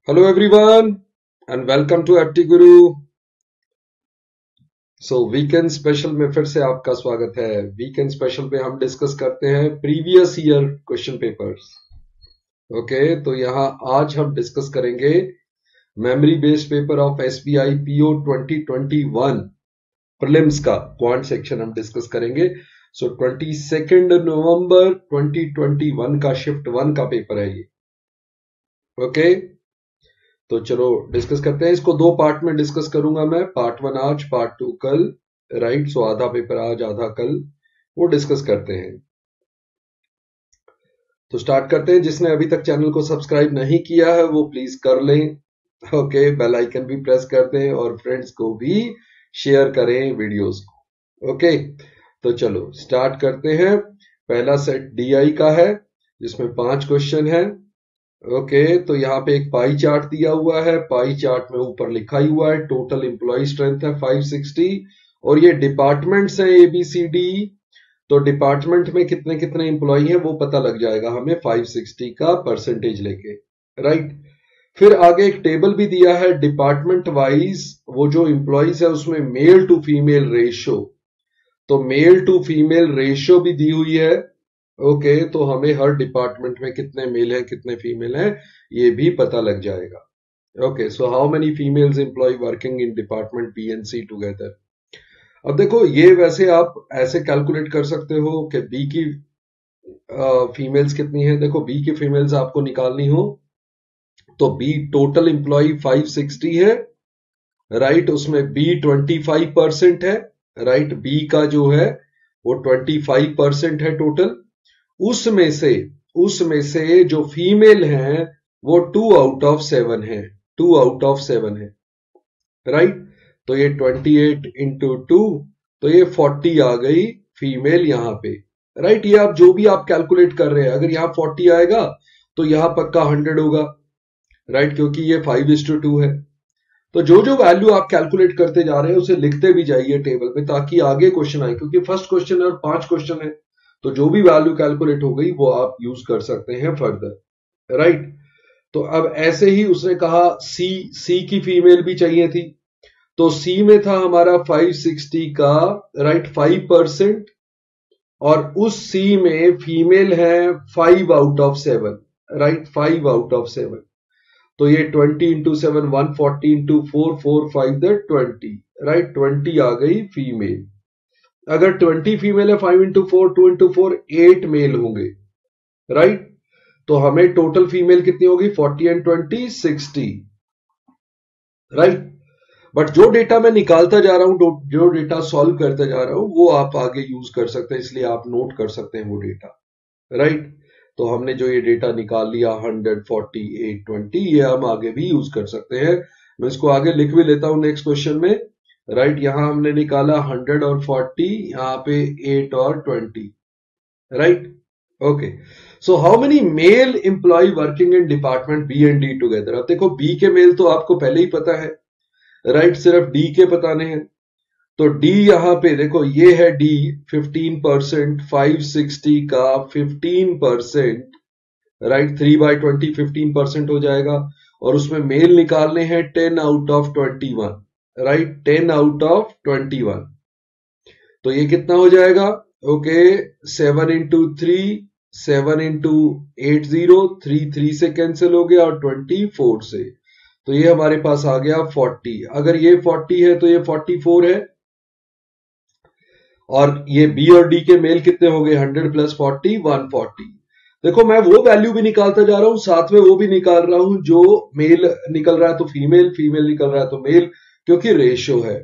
Hello everyone and welcome to FT Guru. Weekend special में फिर से आपका स्वागत है। वीकेंड स्पेशल पे हम डिस्कस करते हैं previous year question papers. Okay, तो यहाँ आज हम डिस्कस करेंगे memory based paper of SBI PO 2021 prelims का क्वांट सेक्शन हम डिस्कस करेंगे। 22 नवंबर 2021 का शिफ्ट 1 का पेपर है ये। ओके, तो चलो डिस्कस करते हैं। इसको दो पार्ट में डिस्कस करूंगा मैं, पार्ट 1 आज, पार्ट 2 कल। राइट, सो आधा पेपर आज आधा कल, वो डिस्कस करते हैं। तो स्टार्ट करते हैं। जिसने अभी तक चैनल को सब्सक्राइब नहीं किया है वो प्लीज कर लें। ओके, बेल आइकन भी प्रेस कर दें और फ्रेंड्स को भी शेयर करें वीडियोस को। ओके, तो चलो स्टार्ट करते हैं। पहला सेट DI का है जिसमें 5 क्वेश्चन है। ओके, तो यहाँ पे एक पाई चार्ट दिया हुआ है। पाई चार्ट में ऊपर लिखा ही हुआ है टोटल एम्प्लॉय स्ट्रेंथ है 560 और ये डिपार्टमेंट्स हैं ABCD। तो डिपार्टमेंट में कितने कितने एम्प्लॉय हैं वो पता लग जाएगा हमें 560 का परसेंटेज लेके। राइट, फिर आगे एक टेबल भी दिया है डिपार्टमेंट वाइज, वो जो एम्प्लॉयज है उसमें मेल टू फीमेल रेशियो। तो मेल टू फीमेल रेशियो भी दी हुई है। ओके, तो हमें हर डिपार्टमेंट में कितने मेल हैं कितने फीमेल हैं ये भी पता लग जाएगा। Okay, so how many females employ working in department B and C together. अब देखो, ये वैसे आप ऐसे कैलकुलेट कर सकते हो कि B की फीमेल्स कितनी है। देखो, B की फीमेल्स आपको निकालनी हो तो B टोटल एम्प्लॉय 560 है। राइट, उसमें B 25% है। राइट, B का जो है वो 25% है टोटल। उसमें से जो फीमेल हैं वो 2 आउट ऑफ 7 है। 2 आउट ऑफ 7 है। राइट, तो ये 28 इंटू 2, तो ये 40 आ गई फीमेल यहां पे। राइट, ये आप जो भी आप कैलकुलेट कर रहे हैं, अगर यहां 40 आएगा तो यहां पक्का 100 होगा। राइट, क्योंकि ये 5:2 है। तो जो जो वैल्यू आप कैलकुलेट करते जा रहे हैं उसे लिखते भी जाइए टेबल में, ताकि आगे क्वेश्चन आए, क्योंकि फर्स्ट क्वेश्चन है और 5 क्वेश्चन है। तो जो भी वैल्यू कैलकुलेट हो गई वो आप यूज कर सकते हैं फर्दर। राइट, तो अब ऐसे ही उसने कहा सी की फीमेल भी चाहिए थी। तो सी में था हमारा 560 का, राइट, 5%, और उस सी में फीमेल है 5 out of 7। Right, 5 out of 7। तो ये 20 इंटू 7 140 इंटू 4 4 5 20। राइट, 20 आ गई फीमेल। अगर 20 फीमेल है 5 इंटू 4 2 इंटू 4 8 मेल होंगे। राइट, तो हमें टोटल फीमेल कितनी होगी 40 एंड 20 60। राइट, बट जो डेटा मैं निकालता जा रहा हूं, जो डेटा सॉल्व करता जा रहा हूं, वो आप आगे यूज कर सकते हैं, इसलिए आप नोट कर सकते हैं वो डेटा। राइट, तो हमने जो ये डेटा निकाल लिया 140 820, ये हम आगे भी यूज कर सकते हैं। मैं इसको आगे लिख भी लेता हूं नेक्स्ट क्वेश्चन में। राइट, यहां हमने निकाला 100 और 40, यहां पे 8 और 20। Right, okay, so how many male employ working in department B and D together. अब देखो, B के मेल तो आपको पहले ही पता है। राइट, सिर्फ D के बताने हैं। तो D यहां पे देखो, ये है D 15%, 560 का 15%। राइट, 3/20 15% हो जाएगा। और उसमें मेल निकालने हैं 10 out of 21। Right, 10 out of 21। तो ये कितना हो जाएगा? ओके, 7 इंटू 3, 7 इंटू 80, 3 से कैंसिल हो गया और 24 से, तो ये हमारे पास आ गया 40। अगर ये 40 है तो ये 44 है। और ये B और D के मेल कितने हो गए? 100 प्लस 40 140। देखो, मैं वो वैल्यू भी निकालता जा रहा हूं, साथ में वो भी निकाल रहा हूं जो मेल निकल रहा है तो फीमेल, फीमेल निकल रहा है तो मेल, क्योंकि रेशियो है।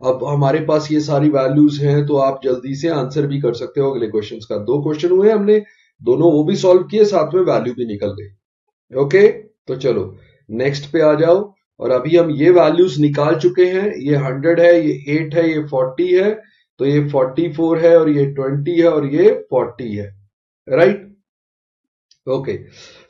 अब हमारे पास ये सारी वैल्यूज हैं तो आप जल्दी से आंसर भी कर सकते हो अगले क्वेश्चंस का। 2 क्वेश्चन हुए हमने, दोनों वो भी सॉल्व किए, साथ में वैल्यू भी निकल गई। ओके, तो चलो नेक्स्ट पे आ जाओ। और अभी हम ये वैल्यूज निकाल चुके हैं। ये 100 है, ये 8 है, ये 40 है, तो ये 44 है, और ये 20 है, और ये 40 है। राइट, ओके,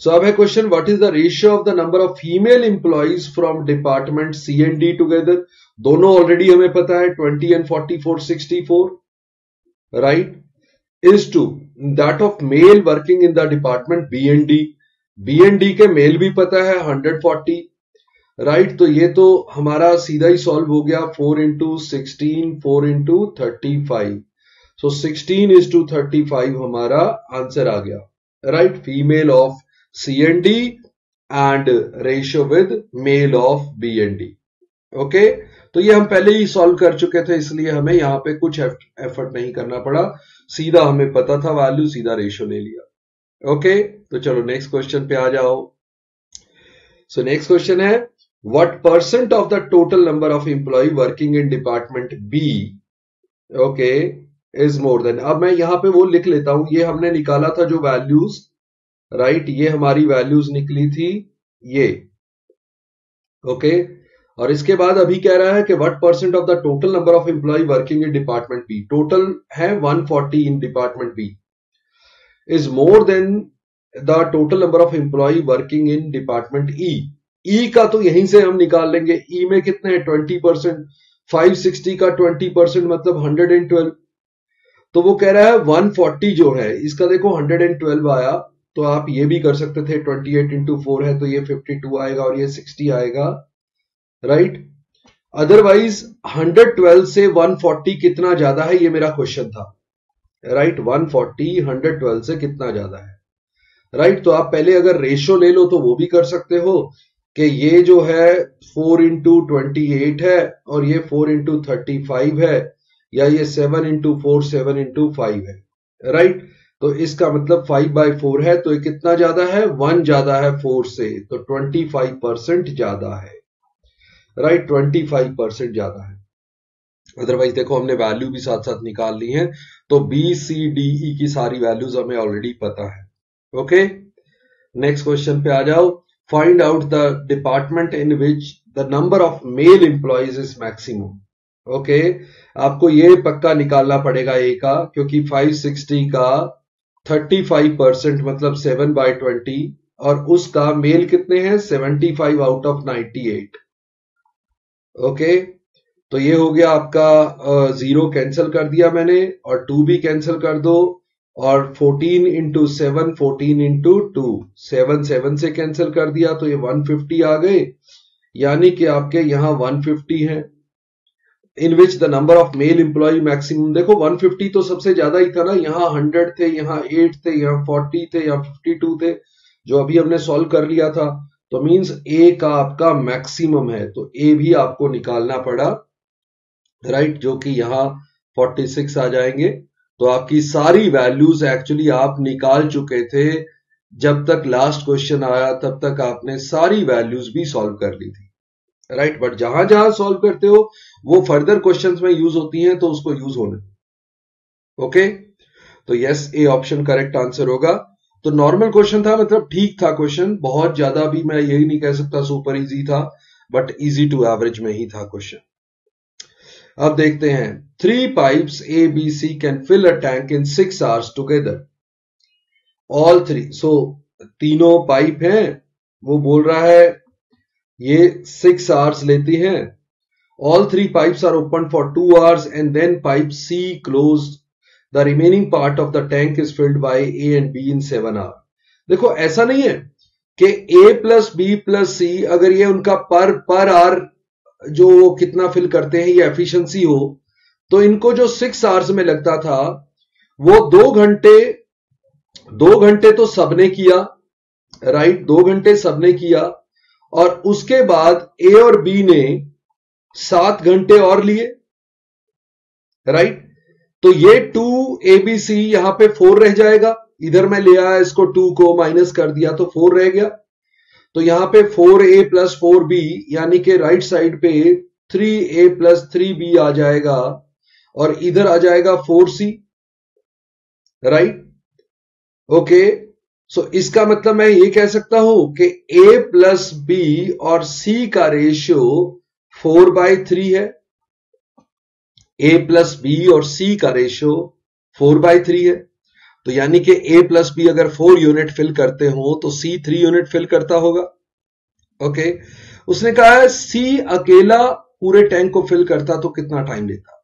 सो अब है question, what is the ratio of the number of female employees from department C and D together. दोनों ऑलरेडी हमें पता है 20 and 44 64। Right, is to that of male working in the department B and D। B and D के male भी पता है 140, right. तो ये तो हमारा सीधा ही सॉल्व हो गया, 4 इंटू 16, 4 इंटू 35, सो 16:35 हमारा आंसर आ गया, right. Female of C and D and ratio with male of B and D. Okay, तो ये हम पहले ही सॉल्व कर चुके थे, इसलिए हमें यहां पे कुछ एफर्ट नहीं करना पड़ा, सीधा हमें पता था वैल्यू, सीधा रेशियो ले लिया। ओके, तो चलो नेक्स्ट क्वेश्चन पे आ जाओ। सो नेक्स्ट क्वेश्चन है, what percent of the total number of employ working in department B, okay, is more than. अब मैं यहां पे वो लिख लेता हूं, ये हमने निकाला था जो वैल्यूज, राइट, ये हमारी वैल्यूज निकली थी ये, ओके। और इसके बाद अभी कह रहा है कि what percent of the total number of employ working in department B, total है 140 in department B, is more than the total number of employ working in department E. E का तो यहीं से हम निकाल लेंगे, ई में कितने हैं 20%, 560 का 20% मतलब 112, तो वो कह रहा है 140 जो है इसका देखो 112 आया, तो आप ये भी कर सकते थे 28 इंटू 4 है तो ये 52 आएगा और ये 60 आएगा, राइट। अदरवाइज 112 से 140 कितना ज्यादा है, ये मेरा क्वेश्चन था, राइट। 140 112 से कितना ज्यादा है, राइट। तो आप पहले अगर रेशियो ले लो तो वो भी कर सकते हो कि ये जो है 4 इंटू 28 है और ये 4 इंटू 35 है, या ये 7 इंटू 4 7 इंटू 5 है, राइट। तो इसका मतलब 5/4 है, तो ये कितना ज्यादा है, 1 ज्यादा है 4 से, तो 25% ज्यादा है, राइट, 25% ज्यादा है। अदरवाइज देखो हमने वैल्यू भी साथ साथ निकाल ली है, तो बी सी डी ई की सारी वैल्यूज हमें ऑलरेडी पता है। ओके, नेक्स्ट क्वेश्चन पे आ जाओ। Find out the department in which the number of mail employees is maximum. Okay, आपको ये पक्का निकालना पड़ेगा ए का, क्योंकि 560 का 35% मतलब 7/20 और उसका मेल कितने हैं 75 आउट ऑफ 98। ओके, तो ये हो गया आपका 0 कैंसिल कर दिया मैंने और 2 भी कैंसिल कर दो, और 14 इंटू 7 14 इंटू 2 7 7 से कैंसिल कर दिया, तो ये 150 आ गए, यानी कि आपके यहां 150 है। In which the number of male employ maximum, देखो 150 तो सबसे ज्यादा ही था ना, यहाँ 100 थे, यहाँ 8 थे, यहाँ 40 थे, यहाँ 52 थे, जो अभी हमने सॉल्व कर लिया था। तो मींस ए का आपका मैक्सिमम है, तो ए भी आपको निकालना पड़ा, राइट, जो कि यहां 46 आ जाएंगे। तो आपकी सारी वैल्यूज एक्चुअली आप निकाल चुके थे, जब तक लास्ट क्वेश्चन आया तब तक आपने सारी वैल्यूज भी सॉल्व कर ली थी, राइट। बट जहां जहां सॉल्व करते हो वो फर्दर क्वेश्चंस में यूज होती हैं, तो उसको यूज होने। ओके, तो yes, A option correct answer होगा। तो नॉर्मल क्वेश्चन था, मतलब ठीक था क्वेश्चन, बहुत ज्यादा भी मैं यही नहीं कह सकता सुपर इजी था, बट इजी टू एवरेज में ही था क्वेश्चन। अब देखते हैं, 3 pipes A, B, C can fill a tank in 6 hours together. All 3, so तीनों पाइप हैं, वो बोल रहा है ये 6 hours लेती हैं। All 3 pipes are open for 2 hours and then pipe C closed. The remaining part of the tank is filled by A and B in 7 hours. देखो ऐसा नहीं है कि A plus B plus C अगर ये उनका पर आवर जो वो कितना फिल करते हैं ये एफिशिएंसी हो, तो इनको जो 6 आवर्स में लगता था वो 2 घंटे तो सबने किया, राइट, 2 घंटे सबने किया, और उसके बाद ए और बी ने 7 घंटे और लिए, राइट। तो ये 2 ABC यहां पे 4 रह जाएगा, इधर मैं ले आया इसको 2 को माइनस कर दिया तो 4 रह गया, तो यहां पे 4A प्लस 4B यानी कि राइट साइड पे 3A प्लस 3B आ जाएगा और इधर आ जाएगा 4C, राइट। ओके, सो इसका मतलब मैं ये कह सकता हूं कि A प्लस B और C का रेशियो 4/3 है, A प्लस B और C का रेशियो 4/3 है, तो यानी कि A प्लस B अगर 4 यूनिट फिल करते हो तो C 3 यूनिट फिल करता होगा। ओके, उसने कहा है C अकेला पूरे टैंक को फिल करता तो कितना टाइम लेता।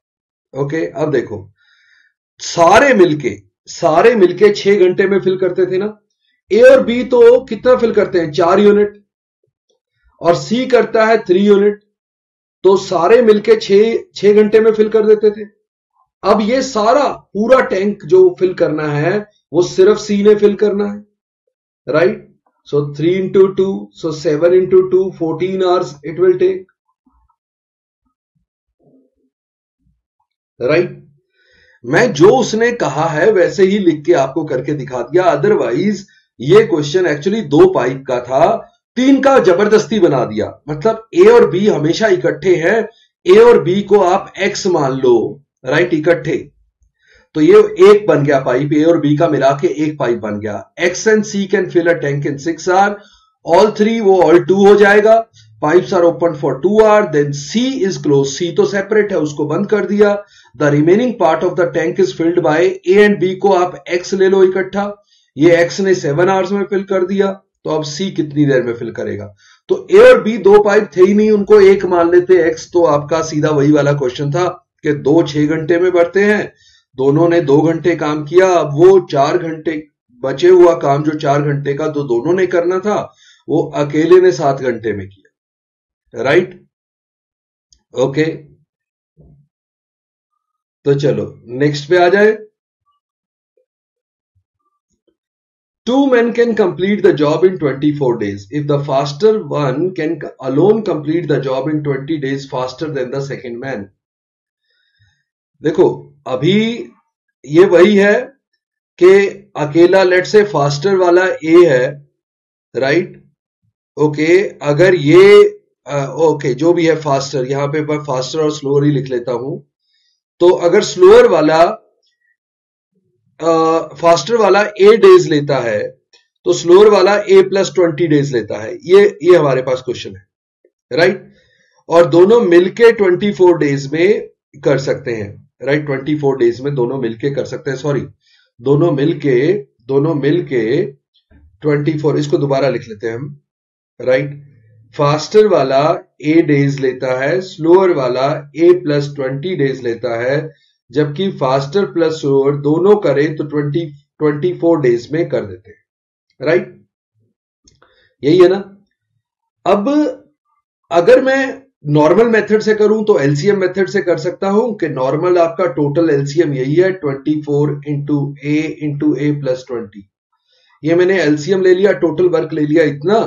ओके, अब देखो सारे मिलके 6 घंटे में फिल करते थे ना, ए और बी तो कितना फिल करते हैं 4 यूनिट और सी करता है 3 यूनिट, तो सारे मिलके 6 घंटे में फिल कर देते थे। अब ये सारा पूरा टैंक जो फिल करना है वो सिर्फ सी ने फिल करना है, right. So 3 into 2, so 7 into 2, 14 hours it will take, right. मैं जो उसने कहा है वैसे ही लिख के आपको करके दिखा दिया, अदरवाइज ये क्वेश्चन एक्चुअली 2 पाइप का था, 3 का जबरदस्ती बना दिया। मतलब ए और बी हमेशा इकट्ठे हैं, ए और बी को आप एक्स मान लो, राइट, इकट्ठे, तो ये एक बन गया पाइप, ए और बी का मिला के एक पाइप बन गया। X and C can fill a tank in 6 hour, all 3 वो ऑल 2 हो जाएगा, pipes are open for 2 hour, then C is close, C तो सेपरेट है उसको बंद कर दिया। The remaining part of the tank is filled by A and B को आप एक्स ले लो इकट्ठा, ये एक्स ने 7 आवर्स में फिल कर दिया, तो अब सी कितनी देर में फिल करेगा। तो ए और बी 2 पाइप थे ही नहीं, उनको एक मान लेते एक्स, तो आपका सीधा वही वाला क्वेश्चन था कि 2 6 घंटे में बढ़ते हैं, दोनों ने 2 घंटे काम किया, अब वो 4 घंटे बचे हुआ काम जो 4 घंटे का तो दोनों ने करना था वो अकेले ने 7 घंटे में किया, राइट। ओके, तो चलो नेक्स्ट पे आ जाए। 2 men can complete the job in 24 days if the faster one can alone complete the job in 20 days faster than the second man। देखो अभी ये वही है कि अकेला लेट से फास्टर वाला ए है, राइट, ओके, अगर ये ओके जो भी है फास्टर, यहां पे मैं फास्टर और स्लोअर ही लिख लेता हूं, तो अगर स्लोअर वाला फास्टर वाला ए डेज लेता है तो स्लोअर वाला ए प्लस 20 डेज लेता है, ये हमारे पास क्वेश्चन है, राइट। और दोनों मिलके 24 डेज में कर सकते हैं, राइट, 24 डेज में दोनों मिलके कर सकते हैं, सॉरी दोनों मिलके 24, इसको दोबारा लिख लेते हैं हम, राइट। फास्टर वाला ए डेज लेता है, स्लोअर वाला ए प्लस 20 डेज लेता है, जबकि फास्टर प्लस स्लोअर दोनों करें तो 24 डेज में कर देते हैं, राइट, यही है ना। अब अगर मैं नॉर्मल मेथड से करूं तो एलसीएम मेथड से कर सकता हूं कि नॉर्मल आपका टोटल एलसीएम यही है 24 इंटू ए प्लस 20, ये मैंने एलसीएम ले लिया, टोटल वर्क ले लिया इतना,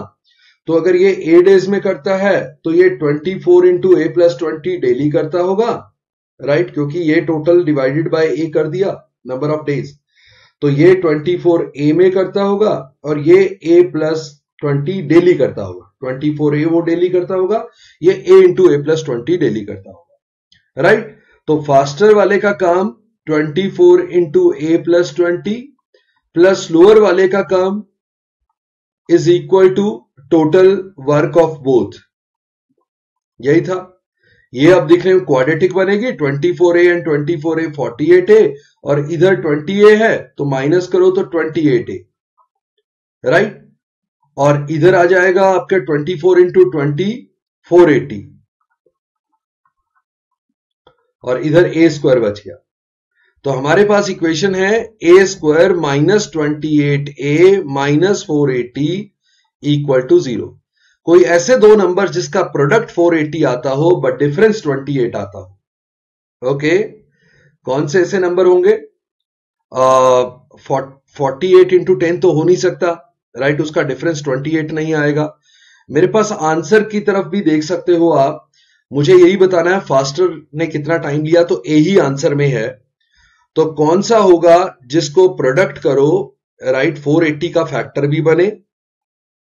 तो अगर ये ए डेज में करता है तो ये 24 इंटू ए प्लस 20 डेली करता होगा, राइट, क्योंकि ये टोटल डिवाइडेड बाय ए कर दिया नंबर ऑफ डेज, तो ये 24 ए में करता होगा और ये ए प्लस 20 डेली करता होगा, 24 ए वो डेली करता होगा, ये a into a plus 20 daily करता होगा, राइट। तो फास्टर वाले का काम 24 into a plus 20 plus slower वाले का काम is equal to total work of both, यही था। ये अब दिख रहे हैं क्वाड्रेटिक बनेगी, 24a एंड 24a 48a और इधर 20a है तो माइनस करो तो 28a, राइट, और इधर आ जाएगा आपके 24 इंटू 20 480 और इधर a स्क्वायर बच गया, तो हमारे पास इक्वेशन है a square minus 28a minus 480 equal to 0। कोई ऐसे दो नंबर जिसका प्रोडक्ट 480 आता हो बट डिफरेंस 28 आता हो, ओके, कौन से ऐसे नंबर होंगे? 48 इंटू 10 तो हो नहीं सकता, राइट, उसका डिफरेंस 28 नहीं आएगा। मेरे पास आंसर की तरफ भी देख सकते हो आप, मुझे यही बताना है फास्टर ने कितना टाइम लिया, तो ए ही आंसर में है, तो कौन सा होगा जिसको प्रोडक्ट करो, राइट, 480 का फैक्टर भी बने,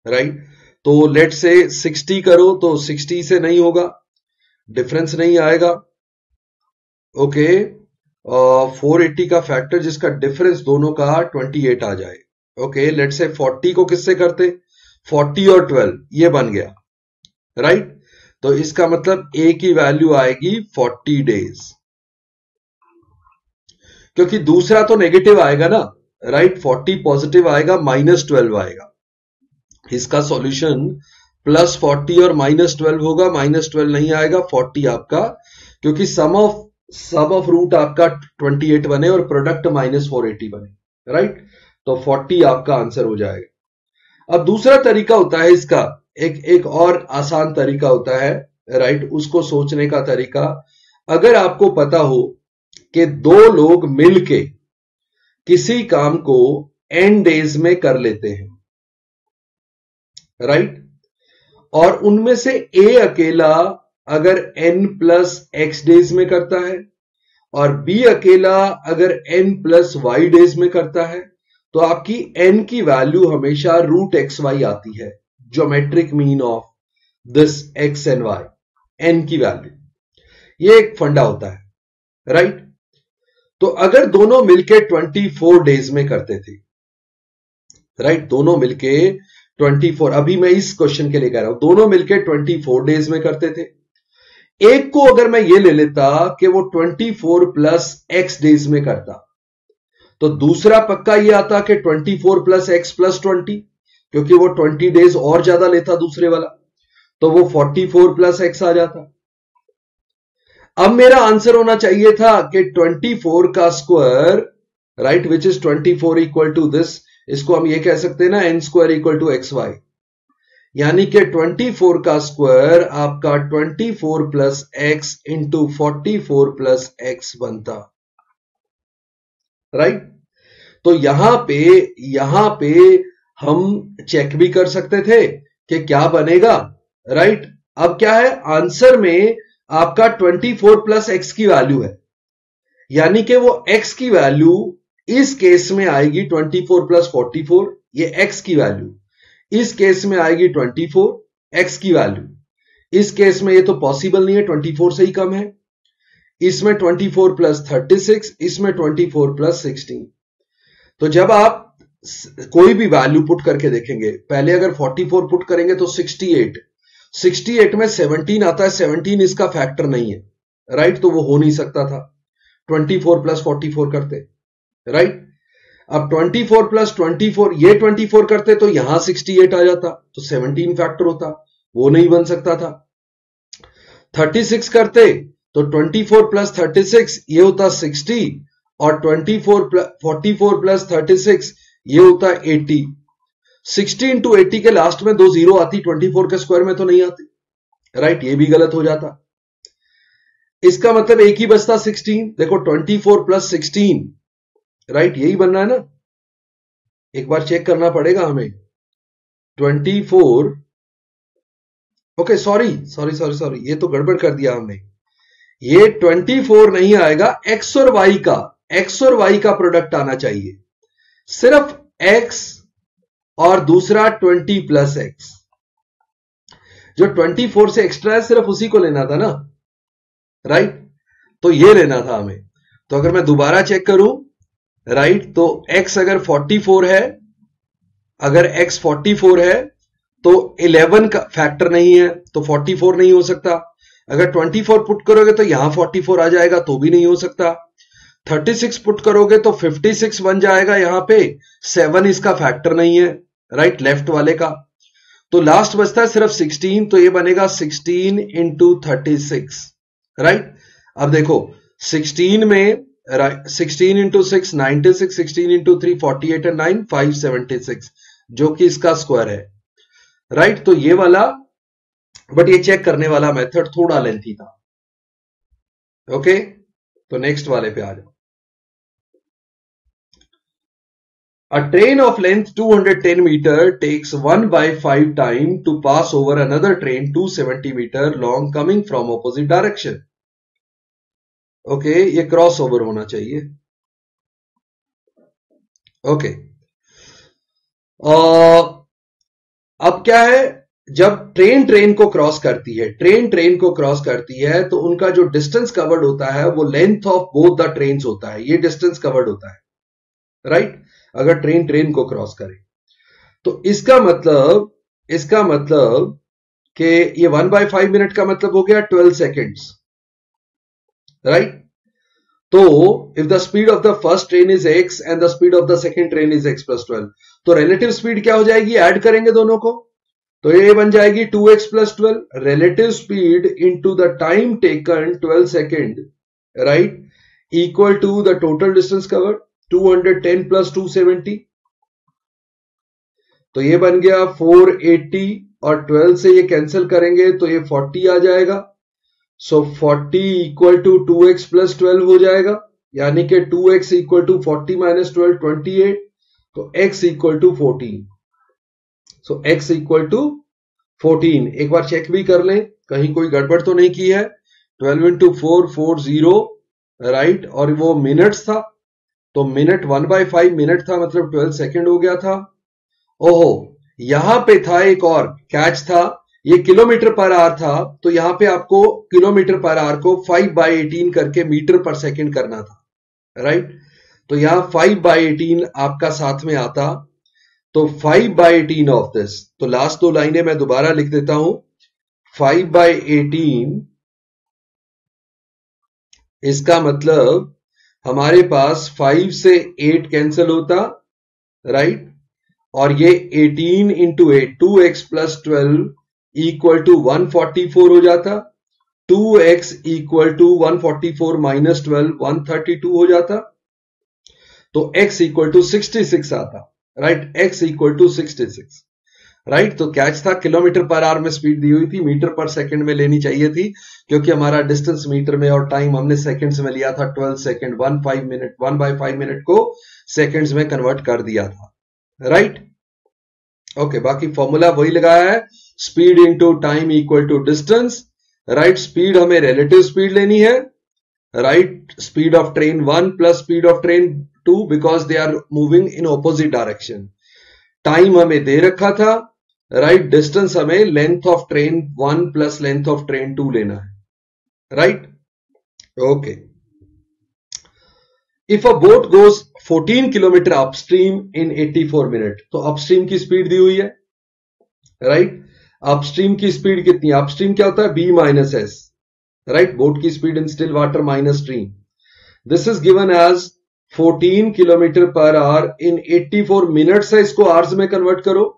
राइट, तो लेट से 60 करो तो 60 से नहीं होगा, डिफरेंस नहीं आएगा, ओके, 480 का फैक्टर जिसका डिफरेंस दोनों का 28 आ जाए, ओके, लेट से 40 को किससे करते, 40 और 12 ये बन गया, राइट, तो इसका मतलब ए की वैल्यू आएगी 40 डेज, क्योंकि दूसरा तो नेगेटिव आएगा ना, राइट, 40 पॉजिटिव आएगा, माइनस 12 आएगा, इसका सॉल्यूशन प्लस 40 और माइनस 12 होगा, माइनस 12 नहीं आएगा, 40 आपका, क्योंकि सम ऑफ रूट आपका 28 बने और प्रोडक्ट माइनस 480 बने, राइट, तो 40 आपका आंसर हो जाएगा, अब दूसरा तरीका होता है इसका, एक और आसान तरीका होता है, राइट, उसको सोचने का तरीका। अगर आपको पता हो कि दो लोग मिलके किसी काम को n डेज में कर लेते हैं, राइट, और उनमें से ए अकेला अगर n प्लस एक्स डेज में करता है और बी अकेला अगर n प्लस वाई डेज में करता है, तो आपकी n की वैल्यू हमेशा रूट एक्स वाई आती है, geometric mean of this x and y, n की वैल्यू। ये एक फंडा होता है, राइट। तो अगर दोनों मिलके 24 डेज में करते थे, राइट, दोनों मिलके 24, अभी मैं इस क्वेश्चन के लिए कह रहा हूं, दोनों मिलके 24 डेज में करते थे। एक को अगर मैं ये ले लेता कि वो 24 प्लस एक्स डेज में करता, तो दूसरा पक्का ये आता कि 24 प्लस एक्स प्लस 20, क्योंकि वो 20 डेज और ज्यादा लेता दूसरे वाला, तो वो 44 प्लस एक्स आ जाता। अब मेरा आंसर होना चाहिए था कि 24 का square, right, which is 24 equal to this, इसको हम ये कह सकते हैं ना, n square equal to x y, यानी कि 24 का स्क्वायर आपका 24 plus x into 44 plus x बनता, राइट। तो यहां पे हम चेक भी कर सकते थे कि क्या बनेगा, राइट। अब क्या है, आंसर में आपका 24 प्लस एक्स की वैल्यू है, यानी कि वो एक्स की वैल्यू इस केस में आएगी 24 प्लस 44, ये एक्स की वैल्यू इस केस में आएगी 24 एक्स की वैल्यू, इस केस में ये तो पॉसिबल नहीं है, 24 से ही कम है, इसमें 24 प्लस 36, इसमें 24 प्लस 16। तो जब आप कोई भी वैल्यू पुट करके देखेंगे, पहले अगर 44 पुट करेंगे तो 68 में 17 आता है, 17 इसका फैक्टर नहीं है, राइट, तो वो हो नहीं सकता था 24 प्लस 44 करते, राइट। अब 24 प्लस 24, ये 24 करते तो यहां 68 आ जाता, तो 17 फैक्टर होता, वो नहीं बन सकता था। 36 करते तो 24 प्लस 36 ये होता 60, और 44 प्लस 36 ये होता 80। 60 इंटू 80 के लास्ट में 2 जीरो आती, 24 के स्क्वायर में तो नहीं आती, राइट, ये भी गलत हो जाता। इसका मतलब एक ही बचता 16, देखो 24 प्लस 16, राइट, यही बनना है ना, एक बार चेक करना पड़ेगा हमें। 24, ओके, सॉरी, ये तो गड़बड़ कर दिया हमने, ये 24 नहीं आएगा, एक्स और वाई का प्रोडक्ट आना चाहिए, सिर्फ एक्स और दूसरा 20 प्लस एक्स, जो 24 से एक्स्ट्रा है सिर्फ उसी को लेना था ना, राइट, तो ये लेना था हमें। तो अगर मैं दोबारा चेक करूं, राइट, तो x अगर 44 है, अगर x 44 है तो 11 का फैक्टर नहीं है, तो 44 नहीं हो सकता। अगर 24 पुट करोगे तो यहां 44 आ जाएगा, तो भी नहीं हो सकता। 36 पुट करोगे तो 56 बन जाएगा, यहां पे 7 इसका फैक्टर नहीं है, राइट, लेफ्ट वाले का। तो लास्ट बचता है सिर्फ 16, तो ये बनेगा 16 इंटू 36, राइट। अब देखो 16 में 16 इंटू 6 96, 16 इंटू 3 48 एंड 9 576, जो कि इसका स्क्वायर है, राइट। तो ये वाला, बट ये चेक करने वाला मेथड थोड़ा लेंथी था, ओके। तो नेक्स्ट वाले पे आ जाओ। A train of length 210 meter takes 1/5 time to pass over another train 270 meter long coming from opposite direction. Okay, ये क्रॉस ओवर होना चाहिए, ओके। अब क्या है, जब ट्रेन को क्रॉस करती है, तो उनका जो डिस्टेंस कवर्ड होता है वो length of both the trains होता है, ये डिस्टेंस कवर्ड होता है, राइट। अगर ट्रेन को क्रॉस करे तो इसका मतलब कि ये 1/5 मिनट का मतलब हो गया 12 सेकेंड्स, राइट। तो if the speed of the first train is x and the speed of the second train is x plus 12, तो रिलेटिव स्पीड क्या हो जाएगी, ऐड करेंगे दोनों को, तो ये बन जाएगी 2x plus 12, relative speed into the time taken 12 second, right, equal to the total distance covered 210 plus 270। तो ये बन गया 480 और 12 से ये कैंसिल करेंगे तो ये 40 आ जाएगा। सो 40 इक्वल टू 2x प्लस 12 हो जाएगा, यानी कि 2x इक्वल टू 40 माइनस 12 28, तो x equal to 14। So x equal to 14। एक बार चेक भी कर लें कहीं कोई गड़बड़ तो नहीं की है। 12 इंटू 4 40, राइट, और वो मिनट्स था तो मिनट 1/5 मिनट था, मतलब 12 सेकेंड हो गया था। ओहो, यहां पे था एक और कैच था, ये किलोमीटर पर आवर था, तो यहां पे आपको किलोमीटर पर आवर को 5/18 करके मीटर पर सेकंड करना था, राइट। तो यहां 5/18 आपका साथ में आता, तो 5/18 ऑफ दिस, तो लास्ट दो लाइनें मैं दोबारा लिख देता हूं। 5/18 इसका मतलब हमारे पास 5 से 8 कैंसिल होता, राइट, और ये 18 into 8 2x plus 12 equal to 144 हो जाता। 2x इक्वल टू 144 माइनस 12 132 हो जाता, तो x इक्वल टू 66 आता, right, x equal to 66, right. तो कैच था किलोमीटर पर आवर में स्पीड दी हुई थी, मीटर पर सेकंड में लेनी चाहिए थी, क्योंकि हमारा डिस्टेंस मीटर में और टाइम हमने सेकंड्स में लिया था 12 सेकंड, 1/5 मिनट को सेकंड्स में कन्वर्ट कर दिया था, राइट। ओके, बाकी फॉर्मूला वही लगाया है, speed into time equal to distance, right. Speed हमें रिलेटिव स्पीड लेनी है, right, speed of train 1 plus speed of train 2 because they are moving in opposite direction. Time हमें दे रखा था, राइट, डिस्टेंस हमें length of train 1 plus length of train 2 लेना है, right. Okay, if a boat goes 14 kilometre upstream in 84 minute, तो upstream की speed दी हुई है, राइट। अपस्ट्रीम की स्पीड कितनी है? अपस्ट्रीम क्या होता है? b minus S, right, boat की speed in still water minus stream. This is given as 14 kilometre per hour in 84 minutes है, इसको आवर्स में कन्वर्ट करो।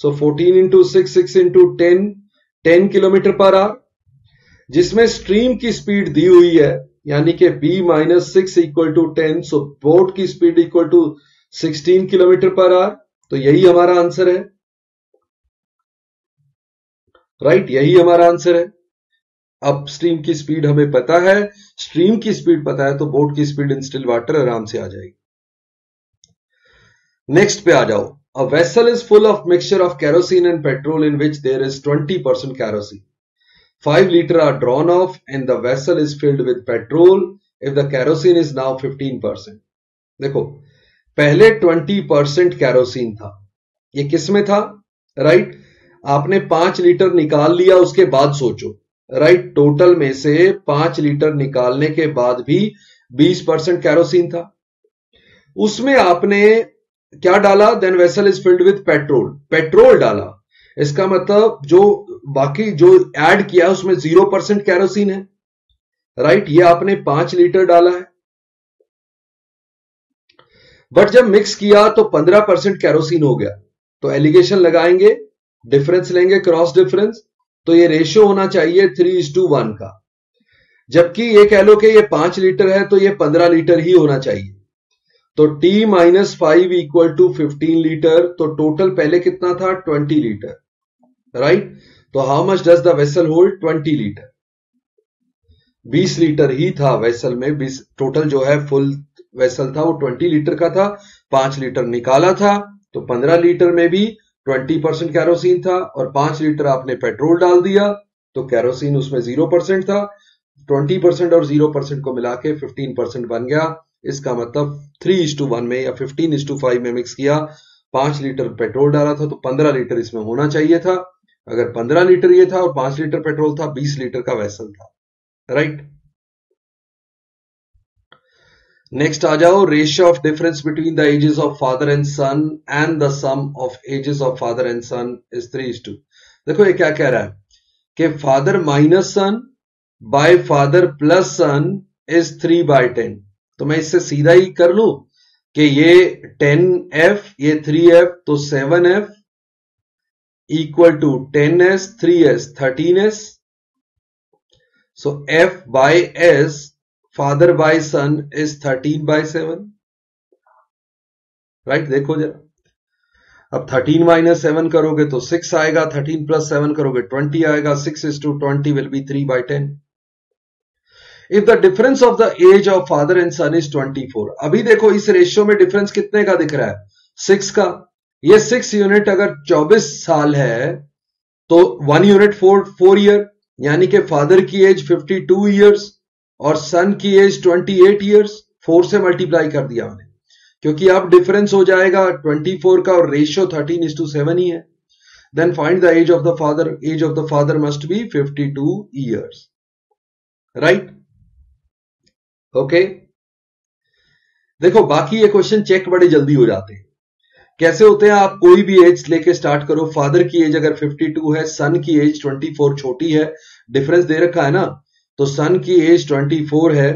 So 14 into 6 into 10 kilometre per hour, जिसमें स्ट्रीम की स्पीड दी हुई है, यानी कि b minus 6 equal to 10, so boat की speed equal to 16 kilometre per hour. तो यही हमारा आंसर है, राइट, यही हमारा आंसर है। अब स्ट्रीम की स्पीड हमें पता है, स्ट्रीम की स्पीड पता है, तो बोट की स्पीड इन स्टिल वाटर आराम से आ जाएगी। नेक्स्ट पे आ जाओ। A vessel is full of mixture of kerosene and petrol in which there is 20% kerosene. 5 litre are drawn off and the vessel is filled with petrol if the kerosene is now 15%। देखो, पहले 20% kerosene था, ये किस में था, right. आपने 5 litre निकाल लिया, उसके बाद सोचो, राइट, टोटल में से 5 लीटर निकालने के बाद भी 20% केरोसिन था। उसमें आपने क्या डाला? Then vessel is filled with petrol, petrol डाला। इसका मतलब जो बाकी जो ऐड किया उसमें 0% केरोसिन है, राइट। ये आपने 5 लीटर डाला है, बट जब मिक्स किया तो 15% केरोसिन हो गया। तो एलिगेशन लगाएंगे, डिफरेंस लेंगे, क्रॉस डिफरेंस, तो ये रेशियो होना चाहिए 3:1 का। जबकि ये कह लो कि ये 5 लीटर है तो ये 15 लीटर ही होना चाहिए। तो t minus 5 equal to 15 litre, तो टोटल पहले कितना था? 20 लीटर, राइट। तो how much does the vessel hold? 20 litre. 20 litre ही था वेसल में, 20 टोटल जो है फुल वेसल था वो 20 लीटर का था, 5 लीटर निकाला था, तो 15 लीटर में भी 20% केरोसिन था, और 5 लीटर आपने पेट्रोल डाल दिया तो केरोसिन उसमें 0% था। 20% और 0% को मिला के 15% बन गया। इसका मतलब 3:1 में या 15:5 में मिक्स किया, 5 लीटर पेट्रोल डाला था तो 15 लीटर इसमें होना चाहिए था। अगर 15 लीटर ये था और 5 लीटर पेट्रोल था, 20 लीटर का वेसल था, राइट। नेक्स्ट आ जाओ। Ratio of difference between the ages of father and son and the sum of ages of father and son is 3:2। देखो ये क्या कह रहा है कि father minus son by father plus son is 3/10। तो मैं इससे सीधा ही कर लू कि ये 10f, ये 3f, तो 7f equal to 10s, 3s, 13s। So f by s, father by son is 13/7, right. देखो जरा, अब 13 माइनस 7 करोगे तो 6 आएगा, 13 प्लस 7 करोगे 20 आएगा, 6:20 will be 3/10। If the difference of the age of father and son is 24, अभी देखो इस रेशियो में डिफरेंस कितने का दिख रहा है, 6 का। ये 6 यूनिट अगर 24 साल है तो 1 यूनिट 4 ईयर, यानी कि फादर की एज 52 ईयर्स और सन की एज 28 ईयर्स। 4 से मल्टीप्लाई कर दिया हमने, क्योंकि अब डिफरेंस हो जाएगा 24 का और रेशियो 13:7 ही है। Then find the age of the father, age of the father must be 52 years, right. Okay, देखो बाकी ये क्वेश्चन चेक बड़े जल्दी हो जाते हैं। कैसे होते हैं, आप कोई भी एज लेके स्टार्ट करो, फादर की एज अगर 52 है, सन की एज 24 छोटी है, डिफरेंस दे रखा है ना, तो सन की एज 24 है।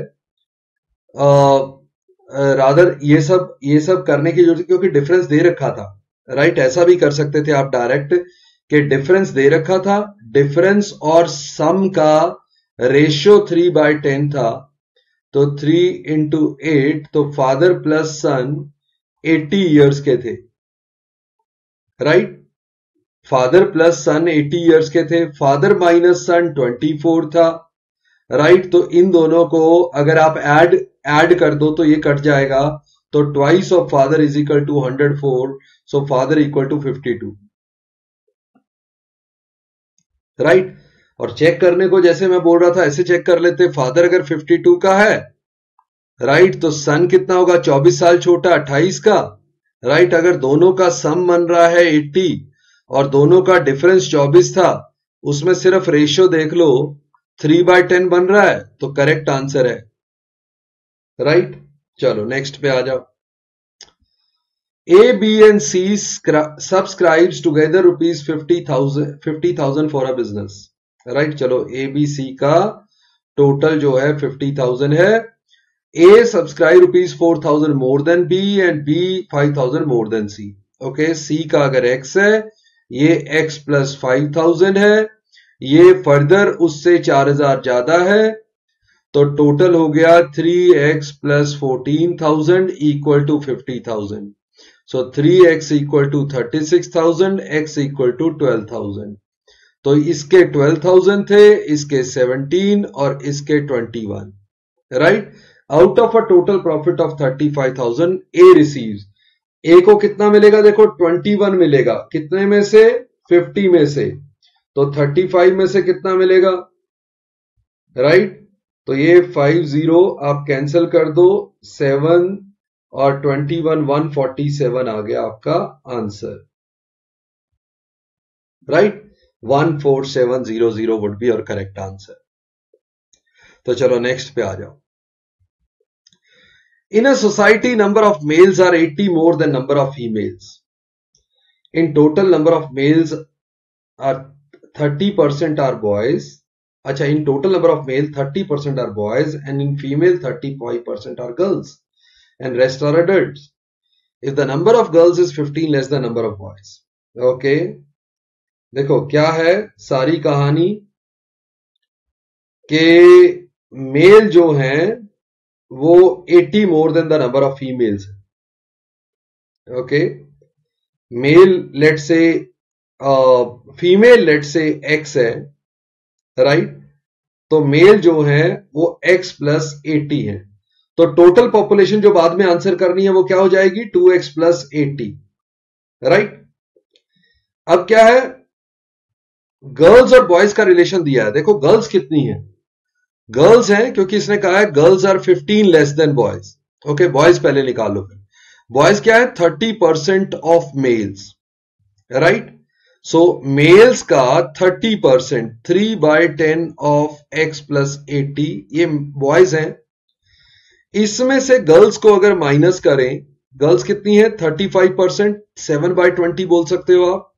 रादर ये सब करने की जरूरत, क्योंकि डिफरेंस दे रखा था, राइट। ऐसा भी कर सकते थे आप डायरेक्ट कि डिफरेंस दे रखा था, डिफरेंस और सम का रेशियो 3/10 था, तो 3 into 8, तो फादर प्लस सन 80 इयर्स के थे, राइट। फादर प्लस सन 80 इयर्स के थे, फादर माइनस सन 24 था, राइट। तो इन दोनों को अगर आप ऐड कर दो तो ये कट जाएगा, तो twice of father is equal to 104, so father equal to 52, right. और चेक करने को जैसे मैं बोल रहा था ऐसे चेक कर लेते, फादर अगर 52 का है, राइट, तो सन कितना होगा, 24 साल छोटा 28 का, राइट। अगर दोनों का सम बन रहा है 80 और दोनों का डिफरेंस 24 था, उसमें सिर्फ रेशियो देख लो 3/10 बन रहा है, तो करेक्ट आंसर है, राइट। चलो नेक्स्ट पे आ जाओ। A, B and C subscribes together rupees 50,000 for a business, right. चलो A, B, C का टोटल जो है 50,000 है। A subscribe rupees 4,000 more than B and B 5,000 more than C. Okay, C का अगर X है, ये X plus 5,000 है, ये फर्दर उससे 4,000 ज्यादा है, तो टोटल हो गया 3X plus 14,000 equal to 50,000. So 3X equal to 36,000, X equal to 12,000. तो इसके 12,000 थे, इसके 17 और इसके 21, right. Out of a total profit of 35,000 A receives, A को कितना मिलेगा, देखो 21 मिलेगा, कितने में से, 50 में से, तो 35 में से कितना मिलेगा, राइट। तो ये 50 आप कैंसिल कर दो, 7 और 21 147 आ गया आपका आंसर, राइट। 14700 वुड बी और करेक्ट आंसर। तो चलो नेक्स्ट पे आ जाओ। In a society, number of males are 80 more than number of females. In total, number of males are 30% are boys. अच्छा, in total number of male 30% are boys and in female 35% are girls and rest are adults. If the number of girls is 15 less the number of boys. Okay. देखो क्या है सारी कहानी कि mail जो हैं वो 80 मोर than the number of females है। ओके, मेल लेट से फीमेल लेट से एक्स है, राइट। तो मेल जो है वो x प्लस 80 है, तो टोटल पॉपुलेशन जो बाद में आंसर करनी है वो क्या हो जाएगी, 2x प्लस 80, राइट। अब क्या है, गर्ल्स और बॉयज का रिलेशन दिया है। देखो गर्ल्स कितनी है, गर्ल्स हैं क्योंकि इसने कहा है girls are 15 less than boys. Okay, boys पहले निकालो, फिर बॉयज क्या है, 30% of males, right. So males का 30%, 3/10 ऑफ x प्लस 80, ये बॉयज हैं। इसमें से गर्ल्स को अगर माइनस करें, गर्ल्स कितनी है, 35%, 7/20 बोल सकते हो आप,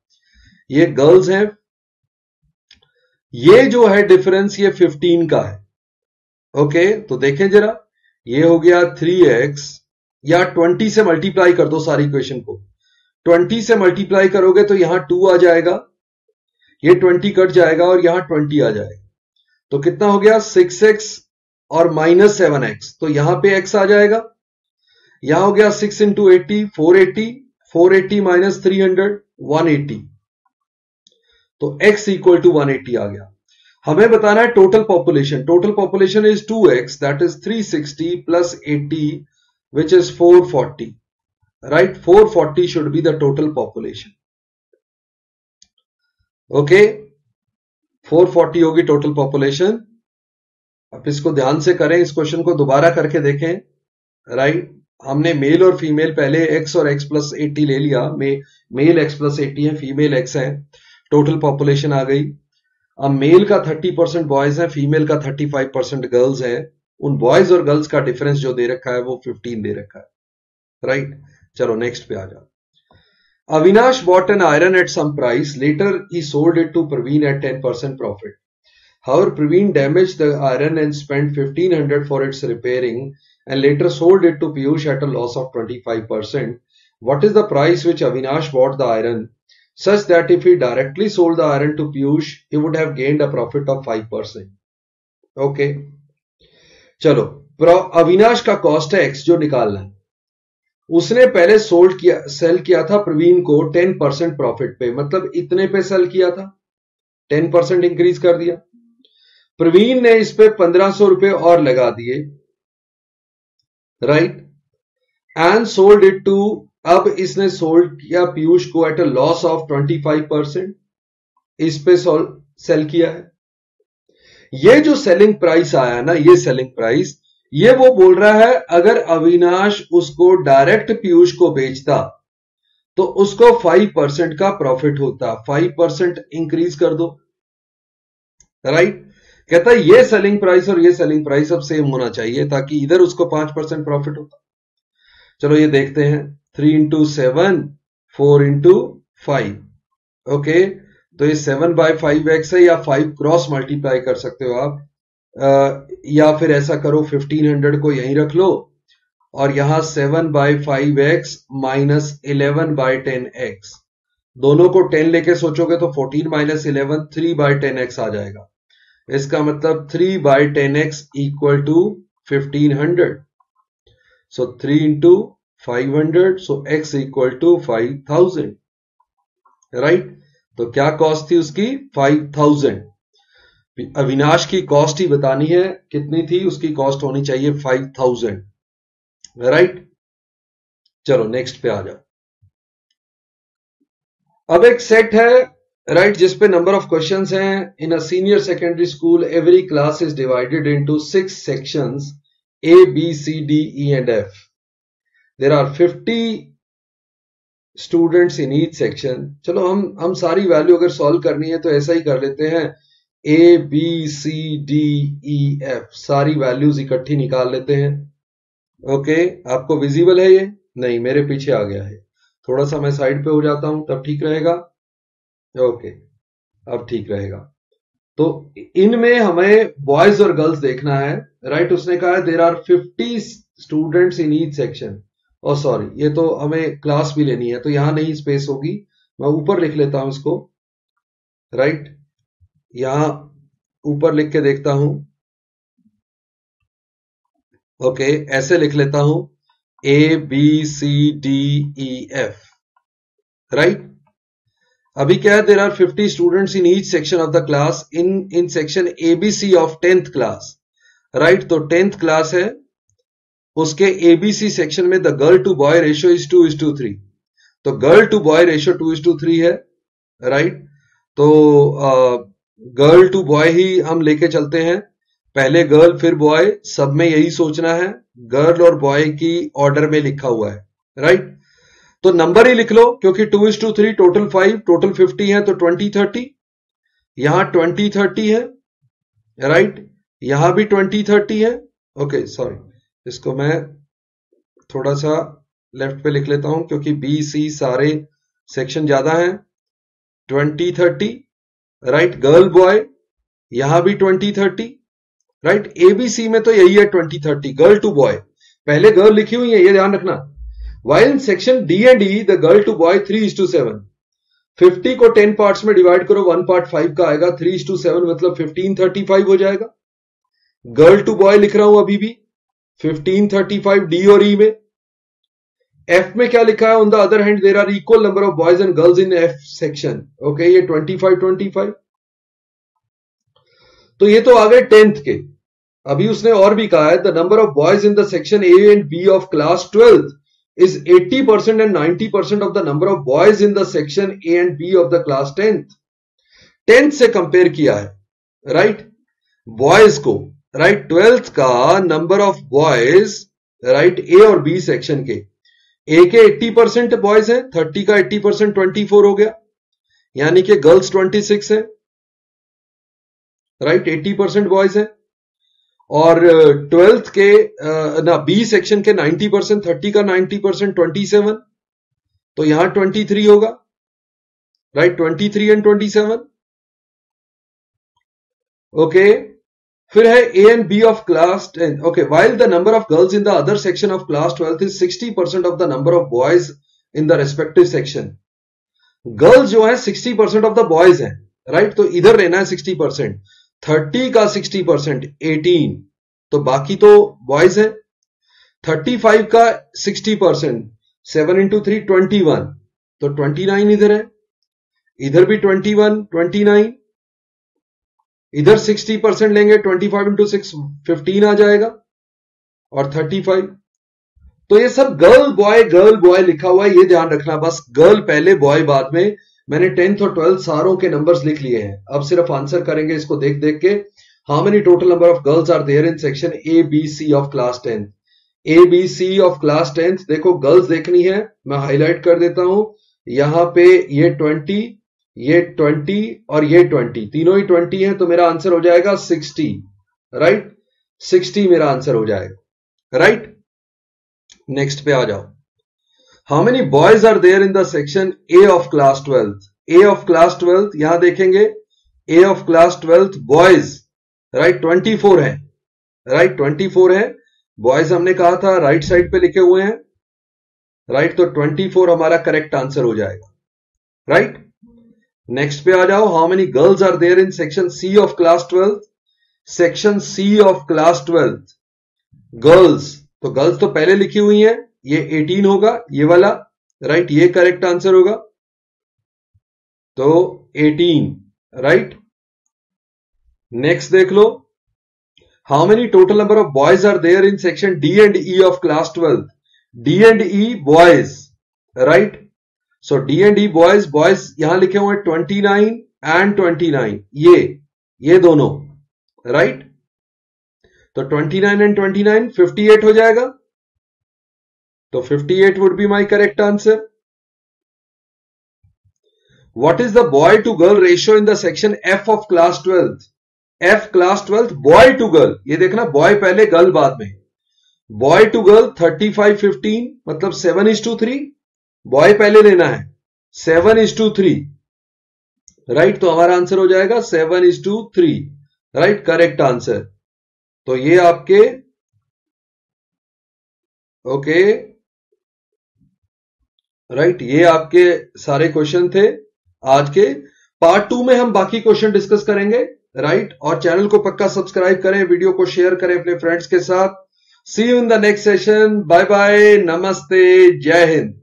ये गर्ल्स हैं। ये जो है डिफरेंस ये 15 का है। ओके, तो देखें जरा, ये हो गया 3x, या 20 से मल्टीप्लाई कर दो सारी इक्वेशन को, 20 से मल्टीप्लाई करोगे तो यहां 2 आ जाएगा, ये 20 कट जाएगा और यहां 20 आ जाएगा, तो कितना हो गया 6x और माइनस 7x, तो यहां पे x आ जाएगा। यहां हो गया 6 into 80 480, 480 माइनस 300 180, तो x इक्वल टू 180 आ गया। हमें बताना है total population. Total population is 2x, that is 360 plus 80 which is 440, right. 440 should be the total population. Okay, 440 होगी टोटल पॉपुलेशन। अब इसको ध्यान से करें, इस क्वेश्चन को दोबारा करके देखें, राइट। हमने मेल और फीमेल पहले x और x प्लस 80 ले लिया, मेल x प्लस 80 है, फीमेल x है, टोटल पॉपुलेशन आ गई। अब मेल का 30% बॉयज है, फीमेल का 35% गर्ल्स है। उन बॉयज और गर्ल्स का डिफरेंस जो दे रखा है वो 15 दे रखा है, राइट। चलो नेक्स्ट पे आ जाओ। Avinash bought an iron at some price. Later, he sold it to Praveen at 10% profit. However, Praveen damaged the iron and spent 1500 for its repairing and later sold it to Piyush at a loss of 25%. What is the price which Avinash bought the iron? Such that if he directly sold the iron to Piyush, he would have gained a profit of 5%. Okay. चलो, अविनाश का cost है x जो निकालना है। उसने पहले cell किया था प्रवीण को 10% प्रॉफिट पे, मतलब इतने पे सेल किया था, 10% इंक्रीज कर दिया। प्रवीण ने इस पे 1500 रुपए और लगा दिए, right, and sold it to, अब इसने सोल्ड किया पीयूष को एट अ लॉस ऑफ 25%, इस पे सेल किया है। ये जो सेलिंग प्राइस आया ना, ये सेलिंग प्राइस, ये वो बोल रहा है अगर अविनाश उसको डायरेक्ट पीयूष को बेचता तो उसको 5% का प्रॉफिट होता, 5% इंक्रीज कर दो, राइट। कहता है ये सेलिंग प्राइस और ये सेलिंग प्राइस अब सेम होना चाहिए ताकि इधर उसको 5% प्रॉफिट होता। चलो ये देखते हैं, 3 into 7, 4 into 5, ओके। तो ये 7/5x है, या 5 क्रॉस मल्टीप्लाई कर सकते हो आप, या फिर ऐसा करो 1500 को यहीं रख लो और यहां 7/5x माइनस 11/10x, दोनों को 10 लेके सोचोगे तो 14 माइनस 11 3/10x आ जाएगा। इसका मतलब 3/10x equal to 1500, so 3 into 500, so x equal to 5000, right. तो क्या कॉस्ट थी उसकी? 5000। अविनाश की कॉस्ट ही बतानी है कितनी थी, उसकी कॉस्ट होनी चाहिए 5000, राइट। चलो नेक्स्ट पे आ जाओ। अब एक सेट है, राइट, जिसपे नंबर ऑफ क्वेश्चंस हैं। In a senior secondary school every class is divided into 6 sections A, B, C, D, E and F. There are 50 students in each section. चलो हम सारी वैल्यू अगर सॉल्व करनी है तो ऐसा ही कर लेते हैं, A, B, C, D, E, F, सारी वैल्यूज इकट्ठी निकाल लेते हैं। ओके, आपको विजिबल है ये? नहीं, मेरे पीछे आ गया है, थोड़ा सा मैं साइड पे हो जाता हूं तब ठीक रहेगा। ओके, अब ठीक रहेगा। तो इनमें हमें बॉयज और गर्ल्स देखना है, राइट। उसने कहा है there are 50 students in each section. और सॉरी, ये तो हमें क्लास भी लेनी है तो यहां नहीं स्पेस होगी, मैं ऊपर लिख लेता हूं इसको, राइट। यहां ऊपर लिख के देखता हूं, ओके, ऐसे लिख लेता हूं A, B, C, D, E, F, right. अभी क्या है, there are 50 students in each section of the class in section ABC of 10th class, right. तो 10th क्लास है, उसके ABC सेक्शन में the girl to boy ratio is 2:3, तो girl to boy ratio 2:3 है, right. तो girl to boy ही हम लेके चलते हैं, पहले गर्ल फिर बॉय, सब में यही सोचना है, गर्ल और बॉय की ऑर्डर में लिखा हुआ है, राइट। तो नंबर ही लिख लो क्योंकि 2:3, टोटल 5, टोटल 50 है, तो 20-30, यहां 20-30 है, राइट, यहां भी 20-30 है। ओके सॉरी, इसको मैं थोड़ा सा लेफ्ट पे लिख लेता हूं क्योंकि B, C सारे सेक्शन ज्यादा हैं। 20-30, राइट, गर्ल बॉय यहां भी 20-30, राइट। ABC में तो यही है 20-30, गर्ल टू बॉय, पहले गर्ल लिखी हुई है, ये ध्यान रखना। While in section D and E the girl to boy 3:7, 50 को 10 पार्ट्स में डिवाइड करो, 1 पार्ट 5 का आएगा, 3:7 मतलब 15:35 हो जाएगा। गर्ल टू बॉय लिख रहा हूं अभी भी 15:35 D और E में, एफ में क्या लिखा है, on the other hand there are equal number of boys and girls in F section. Okay, ये 25-25। तो ये तो आ गए 10th के। अभी उसने और भी कहा है the number of boys in the section A and B of class 12th is 80% and 90% of the number of boys in the section A and B of the class 10th से compare किया है, right, boys को, right, 12th का number of boys, right, ए और B section के, ए के 80% boys है, 30 का 80% 24 हो गया, यानी कि गर्ल्स 26 है, राइट, 80% बॉयज है। और 12th के ना बी सेक्शन के 90%, 30 का 90% 27, तो यहां 23 होगा, राइट, 23 एंड 27। ओके, फिर है A and B of class 10। Okay, while the number of girls in the other section of class 12th is 60% of the number of boys in the respective section. Girls जो है 60% of the boys है, right, तो इधर लेना है 60%, 30 का 60% 18, तो बाकी तो बॉयज है। 35 का 60% 7 इंटू 3 21, तो 29 इधर है, इधर भी 21 29, इधर 60% लेंगे, 25 इंटू 6 15 आ जाएगा, और 35। तो ये सब गर्ल बॉय लिखा हुआ है, ये ध्यान रखना, बस गर्ल पहले बॉय बाद में। मैंने 10th और 12th सारों के नंबर्स लिख लिए हैं, अब सिर्फ आंसर करेंगे इसको देख देख के। How many total number of girls are there in section A B C of class 10th? A B C of class 10th, देखो गर्ल्स देखनी है, मैं हाईलाइट कर देता हूं, यहां पे ये 20, ये 20 और ये 20, तीनों ही 20 है, तो मेरा आंसर हो जाएगा 60, राइट, 60 मेरा आंसर हो जाएगा, राइट। नेक्स्ट पे आ जाओ, how many boys are there in the section A of class 12th? A of class 12th यहां देखेंगे, A of class 12th boys, right, 24 है, राइट, 24 है बॉयज, हमने कहा था राइट साइड पे लिखे हुए हैं, राइट, तो 24 हमारा करेक्ट आंसर हो जाएगा, राइट। नेक्स्ट पे आ जाओ, how many girls are there in section C of class 12th? Section C of class 12th girls, तो गर्ल्स तो पहले लिखी हुई है, ये 18 होगा, ये वाला, राइट, ये करेक्ट आंसर होगा, तो 18, राइट। नेक्स्ट देख लो, how many total number of boys are there in section D and E of class 12th? D and E boys, right, so D and E boys, boys यहां लिखे हुए 29 and 29, ये दोनों, right, तो 29 and 29 58 हो जाएगा, तो 58 would be my correct answer. What is the boy to girl ratio in the section F of class 12th? F class 12th boy to girl, ये देखना बॉय पहले गर्ल बाद में, बॉय टू गर्ल 35-15, मतलब 7:3, boy पहले लेना है 7:3, right, तो हमारा आंसर हो जाएगा 7:3, राइट, करेक्ट आंसर। तो ये आपके ओके, राइट, ये आपके सारे क्वेश्चन थे आज के। पार्ट 2 में हम बाकी क्वेश्चन डिस्कस करेंगे, राइट, और चैनल को पक्का सब्सक्राइब करें, वीडियो को शेयर करें अपने फ्रेंड्स के साथ। See you in the next session, bye bye, नमस्ते, जय हिंद।